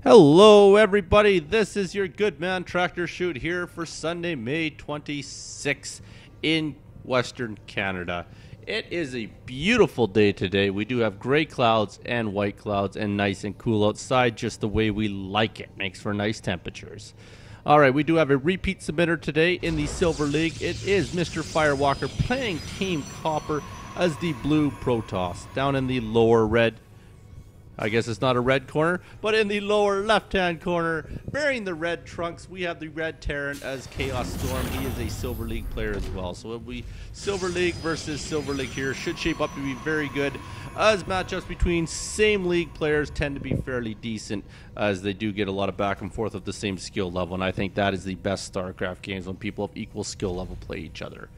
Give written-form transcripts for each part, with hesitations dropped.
Hello everybody, this is your good man tractorchute here for Sunday, May 26th in Western Canada. It is a beautiful day today. We do have gray clouds and white clouds and nice and cool outside, just the way we like it. Makes for nice temperatures. Alright, we do have a repeat submitter today in the Silver League. It is Mr. Firewalker playing Team Copper as the blue Protoss down in the lower red. I guess it's not a red corner, but in the lower left-hand corner, bearing the red trunks, we have the red Terran as ChaoStorm. He is a Silver League player as well. So it'll be Silver League versus Silver League here. Should shape up to be very good, as matchups between same league players tend to be fairly decent, as they do get a lot of back and forth of the same skill level. And I think that is the best StarCraft games, when people of equal skill level play each other.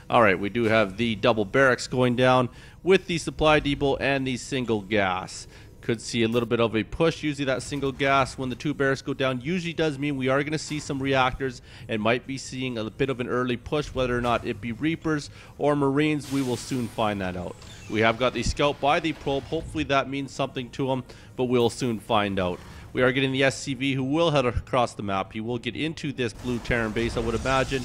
Alright, we do have the double barracks going down with the supply depot and the single gas. Could see a little bit of a push. Usually that single gas, when the two barracks go down, usually does mean we are going to see some reactors and might be seeing a bit of an early push. Whether or not it be Reapers or Marines, we will soon find that out. We have got the scout by the probe. Hopefully that means something to him, but we'll soon find out. We are getting the SCV, who will head across the map. He will get into this blue Terran base, I would imagine.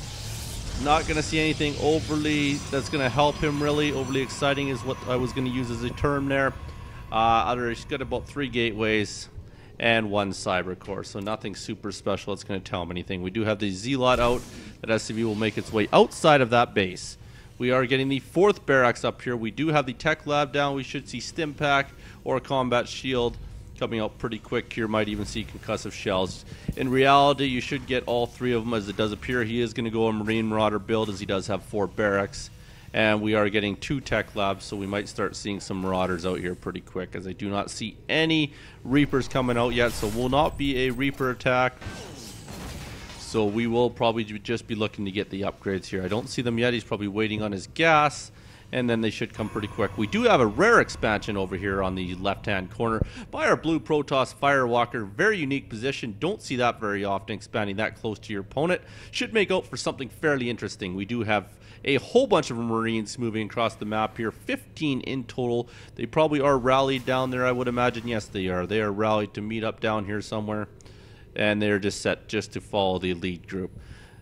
Not going to see anything overly that's going to help him, really. Overly exciting is what I was going to use as a term there. He's got about 3 gateways and 1 cyber core, so nothing super special that's going to tell him anything. We do have the Z-Lot out. That SCV will make its way outside of that base. We are getting the 4th barracks up here. We do have the tech lab down. We should see stim pack or combat shield coming out pretty quick here. Might even see concussive shells. In reality, you should get all 3 of them, as it does appear. He is going to go a Marine Marauder build, as he does have 4 barracks. And we are getting 2 tech labs, so we might start seeing some Marauders out here pretty quick, as I do not see any Reapers coming out yet, so will not be a Reaper attack. So we will probably just be looking to get the upgrades here. I don't see them yet. He's probably waiting on his gas, and then they should come pretty quick. We do have a rare expansion over here on the left-hand corner by our blue Protoss Firewalker. Very unique position. Don't see that very often, expanding that close to your opponent. Should make out for something fairly interesting. We do have a whole bunch of Marines moving across the map here, 15 in total. They probably are rallied down there, I would imagine. Yes, they are. They are rallied to meet up down here somewhere, and they're just set just to follow the lead group.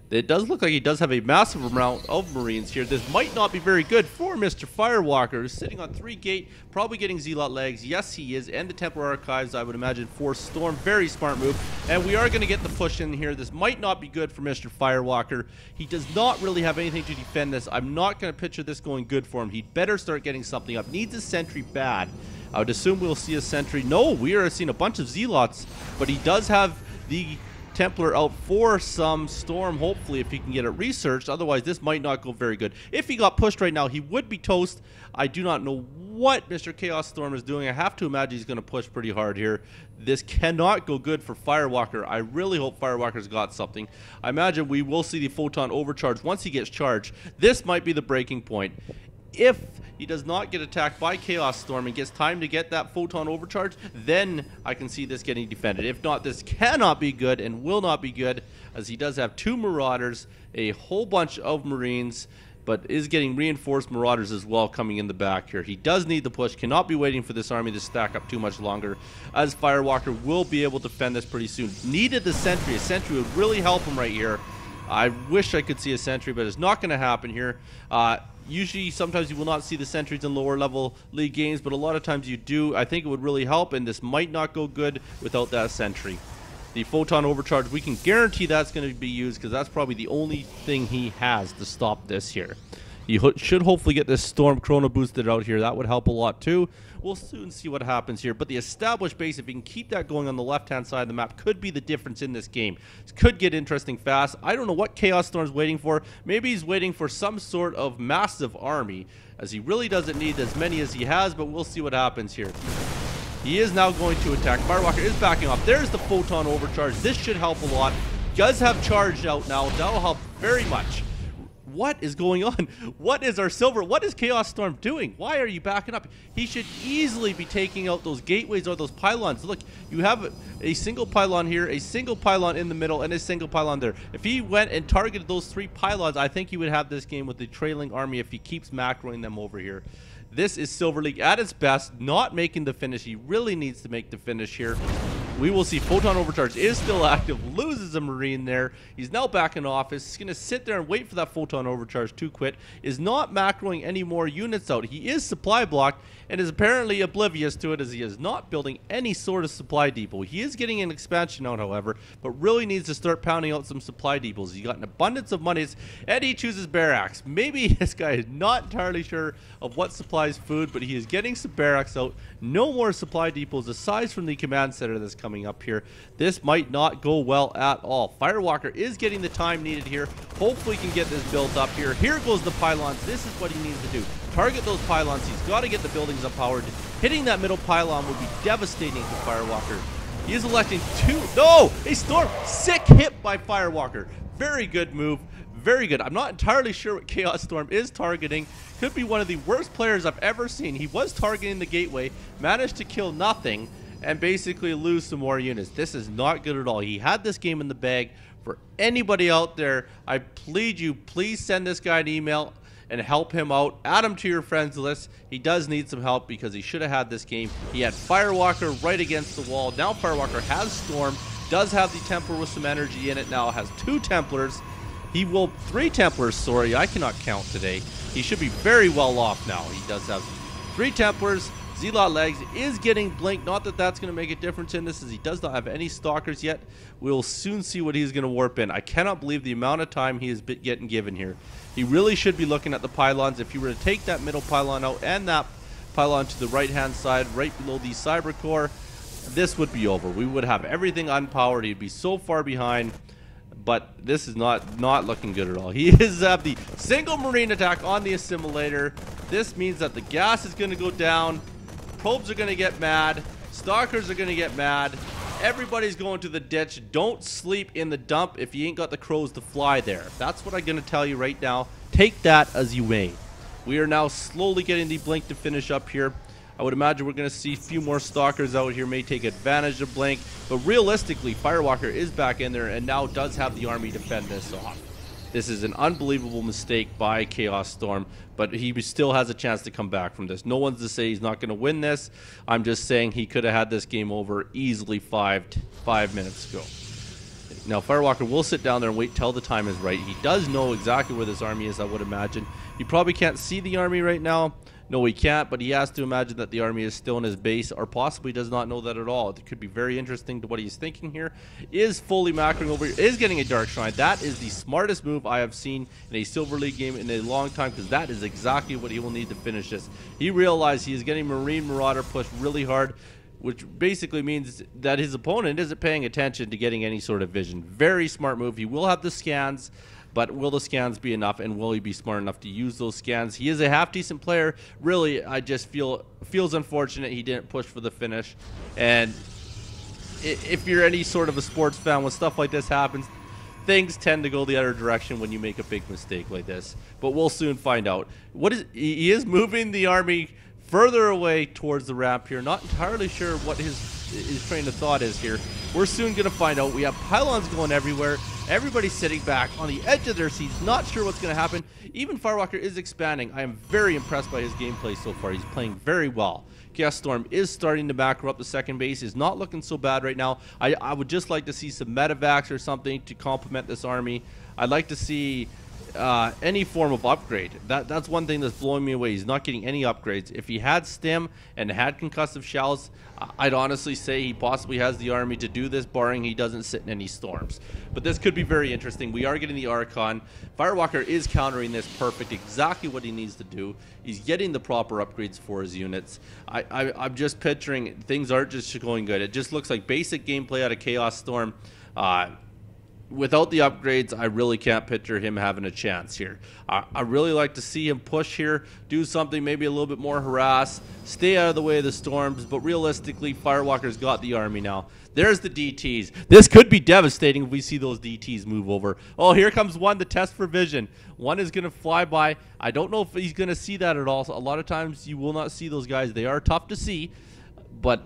It does look like he does have a massive amount of Marines here. This might not be very good for Mr. Firewalker, who's sitting on 3 gate, probably getting Z-Lot legs. Yes, he is, and the Templar Archives, I would imagine, for Storm. Very smart move, and we are going to get the push in here. This might not be good for Mr. Firewalker. He does not really have anything to defend this. I'm not going to picture this going good for him. He'd better start getting something up. Needs a sentry bad. I would assume we'll see a sentry. No, we are seeing a bunch of Z-Lots, but he does have the Templar out for some Storm, hopefully, if he can get it researched. Otherwise, this might not go very good. If he got pushed right now, he would be toast. I do not know what Mr. ChaoStorm is doing. I have to imagine he's going to push pretty hard here. This cannot go good for Firewalker. I really hope Firewalker's got something. I imagine we will see the photon overcharge once he gets charged. This might be the breaking point. If he does not get attacked by ChaoStorm and gets time to get that photon overcharge, then I can see this getting defended. If not, this cannot be good and will not be good, as he does have 2 Marauders, a whole bunch of Marines, but is getting reinforced Marauders as well coming in the back here. He does need the push, cannot be waiting for this army to stack up too much longer, as Firewalker will be able to defend this pretty soon. Needed the sentry. A sentry would really help him right here. I wish I could see a sentry, but it's not going to happen here. Usually, sometimes you will not see the sentries in lower level league games, but a lot of times you do. I think it would really help, and this might not go good without that sentry. The photon overcharge, we can guarantee that's going to be used, because that's probably the only thing he has to stop this here. He should hopefully get this Storm Chrono boosted out here. That would help a lot too. We'll soon see what happens here. But the established base, if he can keep that going on the left-hand side of the map, could be the difference in this game. This could get interesting fast. I don't know what ChaoStorm's waiting for. Maybe he's waiting for some sort of massive army, as he really doesn't need as many as he has, but we'll see what happens here. He is now going to attack. Firewalker is backing off. There's the photon overcharge. This should help a lot. Does have charged out now. That'll help very much. What is going on? What is our silver? What is ChaoStorm doing? Why are you backing up? He should easily be taking out those gateways or those pylons. Look, you have a single pylon here, a single pylon in the middle, and a single pylon there. If he went and targeted those 3 pylons, I think he would have this game with the trailing army if he keeps macroing them over here. This is Silver League at its best, not making the finish. He really needs to make the finish here. We will see Photon Overcharge is still active, loses a Marine there. He's now back in office. He's going to sit there and wait for that Photon Overcharge to quit. Is not macroing any more units out. He is supply blocked and is apparently oblivious to it, as he is not building any sort of supply depot. He is getting an expansion out, however, but really needs to start pounding out some supply depots. He's got an abundance of monies, and he chooses barracks. Maybe this guy is not entirely sure of what supplies food, but he is getting some barracks out. No more supply depots aside from the command center that's coming up here. This might not go well at all. Firewalker is getting the time needed here. Hopefully he can get this built up here. Here goes the pylons. This is what he needs to do. Target those pylons. He's got to get the buildings up powered. Hitting that middle pylon would be devastating to Firewalker. He is electing two. No! A storm! Sick hit by Firewalker. Very good move. Very good. I'm not entirely sure what ChaoStorm is targeting. Could be one of the worst players I've ever seen. He was targeting the gateway, managed to kill nothing, and basically lose some more units. This is not good at all. He had this game in the bag. For anybody out there, I plead you, please send this guy an email and help him out. Add him to your friends list. He does need some help because he should have had this game. He had Firewalker right against the wall. Now Firewalker has Storm, does have the Templar with some energy in it now, has 2 Templars. He will 3 Templars, sorry, I cannot count today. He should be very well off now. He does have 3 Templars. Zealot Legs is getting blinked. Not that that's going to make a difference in this, as he does not have any Stalkers yet. We'll soon see what he's going to warp in. I cannot believe the amount of time he is getting given here. He really should be looking at the pylons. If you were to take that middle pylon out and that pylon to the right-hand side, right below the Cyber Core, this would be over. We would have everything unpowered. He'd be so far behind. But this is not looking good at all. He is have the single Marine attack on the assimilator. This means that the gas is going to go down. Probes are going to get mad. Stalkers are going to get mad. Everybody's going to the ditch. Don't sleep in the dump if you ain't got the crows to fly there. That's what I'm going to tell you right now. Take that as you may. We are now slowly getting the blink to finish up here. I would imagine we're going to see a few more Stalkers out here, may take advantage of blink. But realistically, Firewalker is back in there and now does have the army defend this off. This is an unbelievable mistake by ChaoStorm, but he still has a chance to come back from this. No one's to say he's not going to win this. I'm just saying he could have had this game over easily five minutes ago. Now, Firewalker will sit down there and wait till the time is right. He does know exactly where this army is, I would imagine. He probably can't see the army right now. No, he can't, but he has to imagine that the army is still in his base, or possibly does not know that at all. It could be very interesting to what he's thinking here. Is fully macroing over here, is getting a Dark Shrine. That is the smartest move I have seen in a Silver League game in a long time, because that is exactly what he will need to finish this. He realized he is getting Marine Marauder pushed really hard, which basically means that his opponent isn't paying attention to getting any sort of vision. Very smart move. He will have the scans, but will the scans be enough, and will he be smart enough to use those scans? He is a half-decent player. Really, I just feels unfortunate he didn't push for the finish. And if you're any sort of a sports fan, when stuff like this happens, things tend to go the other direction when you make a big mistake like this. But we'll soon find out. He is moving the army further away towards the ramp here. Not entirely sure what his train of thought is here. We're soon going to find out. We have pylons going everywhere. Everybody's sitting back on the edge of their seats, not sure what's going to happen. Even Firewalker is expanding. I am very impressed by his gameplay so far. He's playing very well. ChaoStorm is starting to macro up the second base. Is not looking so bad right now. I would just like to see some medevacs or something to complement this army. I'd like to see any form of upgrade. That's one thing that's blowing me away. He's not getting any upgrades. If he had stim and had concussive shells, I'd honestly say he possibly has the army to do this, barring he doesn't sit in any storms. But this could be very interesting. We are getting the Archon. Firewalker is countering this perfect, exactly what he needs to do. He's getting the proper upgrades for his units. I'm just picturing things aren't just going good. It just looks like basic gameplay out of ChaoStorm. Without the upgrades, I really can't picture him having a chance here. I really like to see him push here, do something maybe a little bit more harass, stay out of the way of the storms, but realistically, Firewalker's got the army now. There's the DTs. This could be devastating if we see those DTs move over. Oh, here comes one to test for vision. One is going to fly by. I don't know if he's going to see that at all. So a lot of times you will not see those guys. They are tough to see, but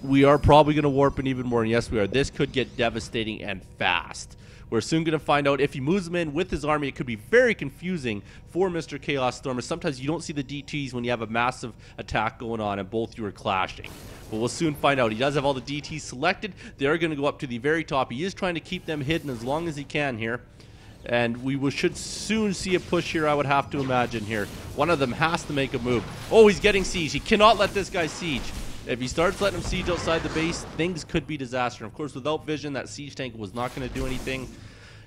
we are probably going to warp in even more, and yes, we are. This could get devastating and fast. We're soon going to find out if he moves them in with his army. It could be very confusing for Mr. ChaoStorm. Sometimes you don't see the DTs when you have a massive attack going on and both you are clashing. But we'll soon find out. He does have all the DTs selected. They are going to go up to the very top. He is trying to keep them hidden as long as he can here. And we should soon see a push here, I would have to imagine here. One of them has to make a move. Oh, he's getting siege. He cannot let this guy siege. If he starts letting him siege outside the base, things could be disaster. Of course, without vision, that siege tank was not going to do anything.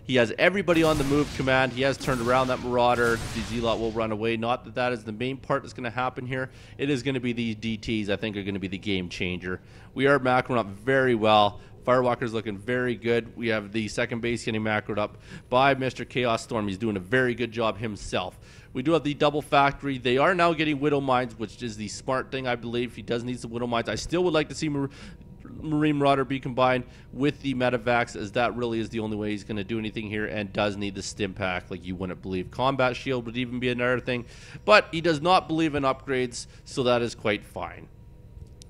He has everybody on the move command. He has turned around that Marauder. The Zealot will run away. Not that that is the main part that's going to happen here. It is going to be these DTs, I think, are going to be the game changer. We are macroing up very well. Firewalker's looking very good. We have the second base getting macroed up by Mr. ChaoStorm. He's doing a very good job himself. We do have the double factory. They are now getting Widow Mines, which is the smart thing, I believe. He does need some Widow Mines. I still would like to see Marine Marauder be combined with the Medivacs, as that really is the only way he's going to do anything here, and does need the stim pack like you wouldn't believe. Combat shield would even be another thing, but he does not believe in upgrades, so that is quite fine.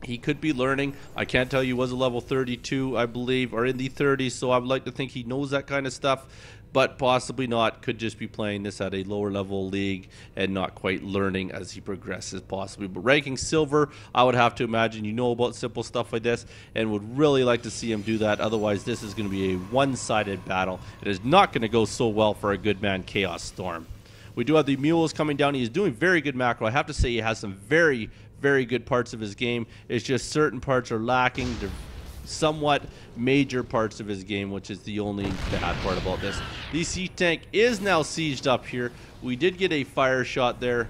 He could be learning. I can't tell you, he was a level 32, I believe, or in the 30s, so I would like to think he knows that kind of stuff, but possibly not. Could just be playing this at a lower level league and not quite learning as he progresses, possibly. But ranking silver, I would have to imagine you know about simple stuff like this and would really like to see him do that. Otherwise, this is going to be a one-sided battle. It is not going to go so well for a good man, ChaoStorm. We do have the mules coming down. He is doing very good macro. I have to say he has some very good parts of his game. It's just certain parts are lacking. They're somewhat major parts of his game, which is the only bad part about this. The siege tank is now sieged up here. We did get a fire shot there,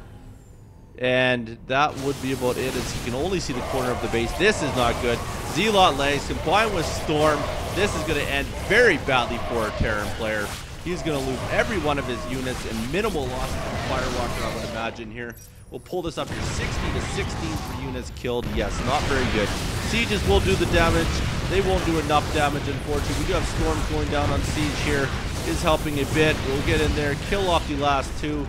and that would be about it, as he can only see the corner of the base. This is not good. Zealot legs combined with Storm. This is going to end very badly for a Terran player. He's going to lose every one of his units and minimal losses from Firewalker, I would imagine here. We'll pull this up here, 60 to 16 for units killed. Yes, not very good. Sieges will do the damage. They won't do enough damage, unfortunately. We do have Storms going down on siege here. Is helping a bit. We'll get in there, kill off the last two.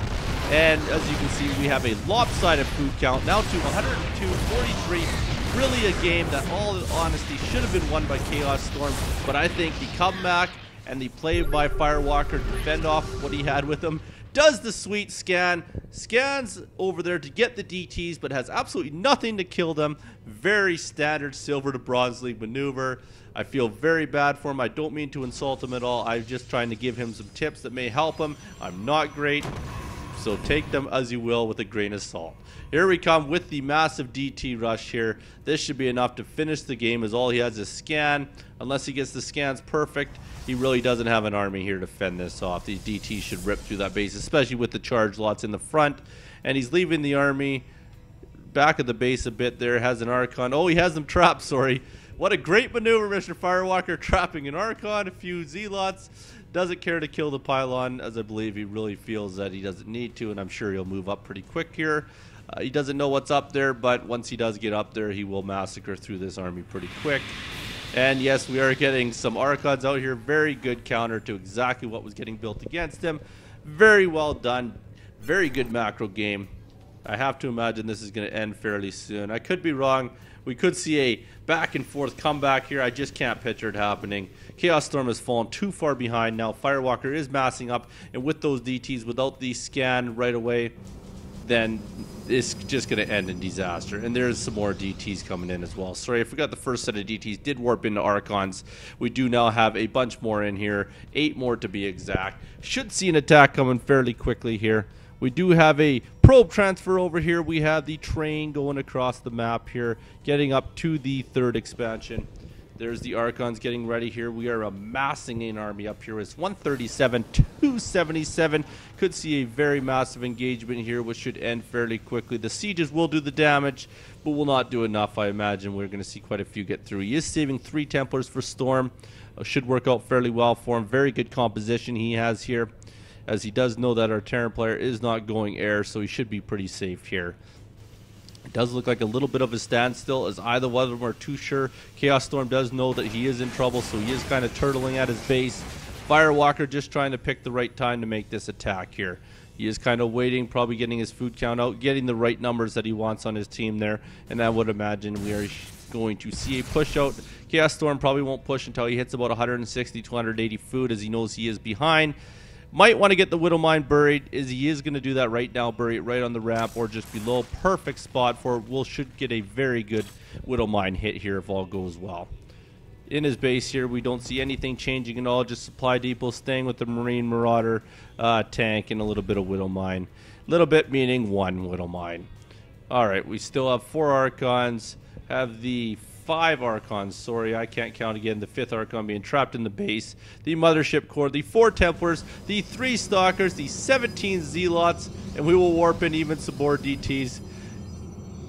And as you can see, we have a lopsided food count, now to 102, 43. Really a game that, all in honesty, should have been won by ChaoStorm. But I think the comeback and the play by Firewalker to fend off what he had with him does the sweet scans over there to get the DTs, but has absolutely nothing to kill them. Very standard silver to bronze league maneuver. I feel very bad for him. I don't mean to insult him at all. I'm just trying to give him some tips that may help him. I'm not great, so take them as you will with a grain of salt. Here we come with the massive DT rush here. This should be enough to finish the game, as all he has is scan. Unless he gets the scans perfect, he really doesn't have an army here to fend this off. These DTs should rip through that base, especially with the charge lots in the front. And he's leaving the army back of the base a bit there. Has an Archon. Oh, he has them trapped, sorry. What a great maneuver, Mr. Firewalker, trapping an Archon, a few Zealots. Doesn't care to kill the pylon, as I believe he really feels that he doesn't need to, and I'm sure he'll move up pretty quick here. He doesn't know what's up there, but once he does get up there, he will massacre through this army pretty quick. And yes, we are getting some Archons out here. Very good counter to exactly what was getting built against him. Very well done. Very good macro game. I have to imagine this is going to end fairly soon. I could be wrong. We could see a back and forth comeback here. I just can't picture it happening. ChaoStorm has fallen too far behind now. Firewalker is massing up, and with those DTs, without the scan right away, then it's just going to end in disaster. And there's some more DTs coming in as well. Sorry, I forgot the first set of DTs did warp into Archons. We do now have a bunch more in here, 8 more to be exact. Should see an attack coming fairly quickly here. We do have a probe transfer over here. We have the train going across the map here, getting up to the 3rd expansion. There's the Archons getting ready here. We are amassing an army up here. It's 137, 277. Could see a very massive engagement here, which should end fairly quickly. The sieges will do the damage, but will not do enough. I imagine we're going to see quite a few get through. He is saving 3 Templars for Storm. Should work out fairly well for him. Very good composition he has here, as he does know that our Terran player is not going air, so he should be pretty safe here. It does look like a little bit of a standstill, as either one of them are too sure. ChaoStorm does know that he is in trouble, so he is kind of turtling at his base. Firewalker just trying to pick the right time to make this attack here. He is kind of waiting, probably getting his food count out, getting the right numbers that he wants on his team there. And I would imagine we are going to see a push out. ChaoStorm probably won't push until he hits about 160 to 180 food, as he knows he is behind. Might want to get the Widow Mine buried, as he is going to do that right now. Bury it right on the ramp or just below. Perfect spot for it. We should get a very good Widow Mine hit here if all goes well. In his base here, we don't see anything changing at all. Just supply depot staying with the Marine Marauder tank and a little bit of Widow Mine. Little bit meaning one Widow Mine. Alright, we still have 4 Archons. Have the 5 Archons, sorry, I can't count again. The 5th Archon being trapped in the base. The Mothership Core, the 4 Templars, the 3 Stalkers, the 17 Zealots, and we will warp in even some more DTs.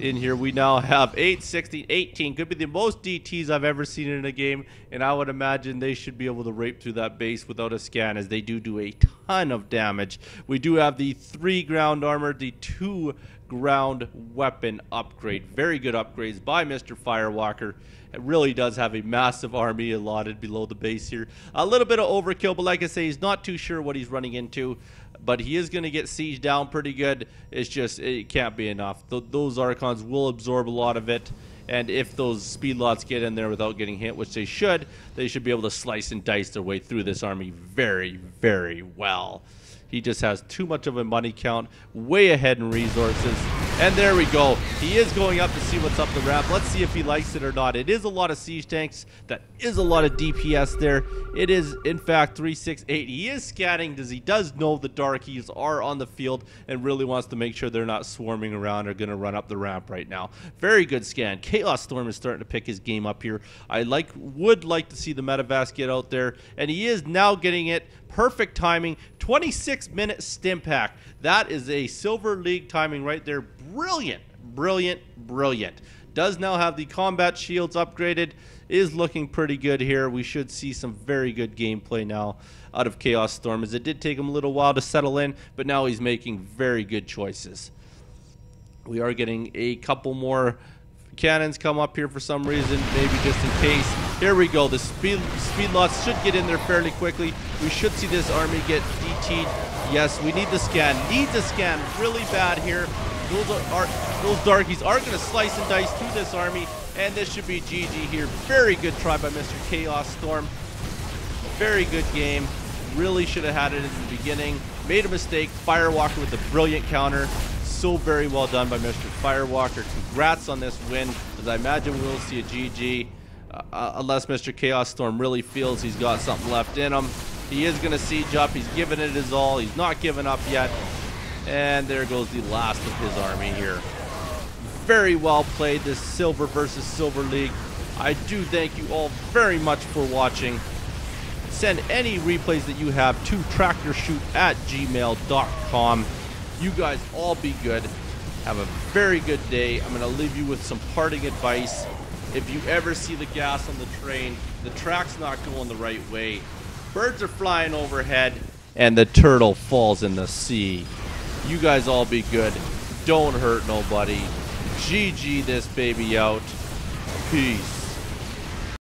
In here we now have 8, 16, 18. Could be the most DTs I've ever seen in a game, and I would imagine they should be able to rape through that base without a scan, as they do a ton of damage. We do have the 3 ground armor, the 2 ground weapon upgrade. Very good upgrades by Mr. Firewalker. It really does have a massive army allotted below the base here. A little bit of overkill, but like I say, he's not too sure what he's running into. But he is going to get sieged down pretty good. It's just, it can't be enough. Those Archons will absorb a lot of it. And if those speed lots get in there without getting hit, which they should be able to slice and dice their way through this army very, very well. He just has too much of a money count, way ahead in resources. And there we go. He is going up to see what's up the ramp. Let's see if he likes it or not. It is a lot of siege tanks. That is a lot of DPS there. It is, in fact, 368. He is scanning because he does know the Darkies are on the field and really wants to make sure they're not swarming around or going to run up the ramp right now. Very good scan. ChaoStorm is starting to pick his game up here. I would like to see the Metavast get out there, and he is now getting it. Perfect timing. 26-minute stim pack. That is a Silver League timing right there. Brilliant, brilliant, brilliant. Does now have the combat shields upgraded. Is looking pretty good here. We should see some very good gameplay now out of ChaoStorm, as it did take him a little while to settle in, but now he's making very good choices. We are getting a couple more cannons come up here for some reason, maybe just in case. Here we go. The speed lots should get in there fairly quickly. We should see this army get DT'd. Yes, we need the scan. Need the scan really bad here. Those Darkies are going to slice and dice through this army, and this should be GG here. Very good try by Mr. ChaoStorm. Very good game. Really should have had it in the beginning. Made a mistake. Firewalker with a brilliant counter. So very well done by Mr. Firewalker. Congrats on this win, as I imagine we will see a GG. Unless Mr. ChaoStorm really feels he's got something left in him. He is going to siege up. He's giving it his all. He's not giving up yet. And there goes the last of his army here. Very well played, this Silver versus Silver League. I do thank you all very much for watching. Send any replays that you have to tractorchute@gmail.com. You guys all be good. Have a very good day. I'm going to leave you with some parting advice. If you ever see the gas on the train, the track's not going the right way. Birds are flying overhead, and the turtle falls in the sea. You guys all be good. Don't hurt nobody. GG this baby out. Peace.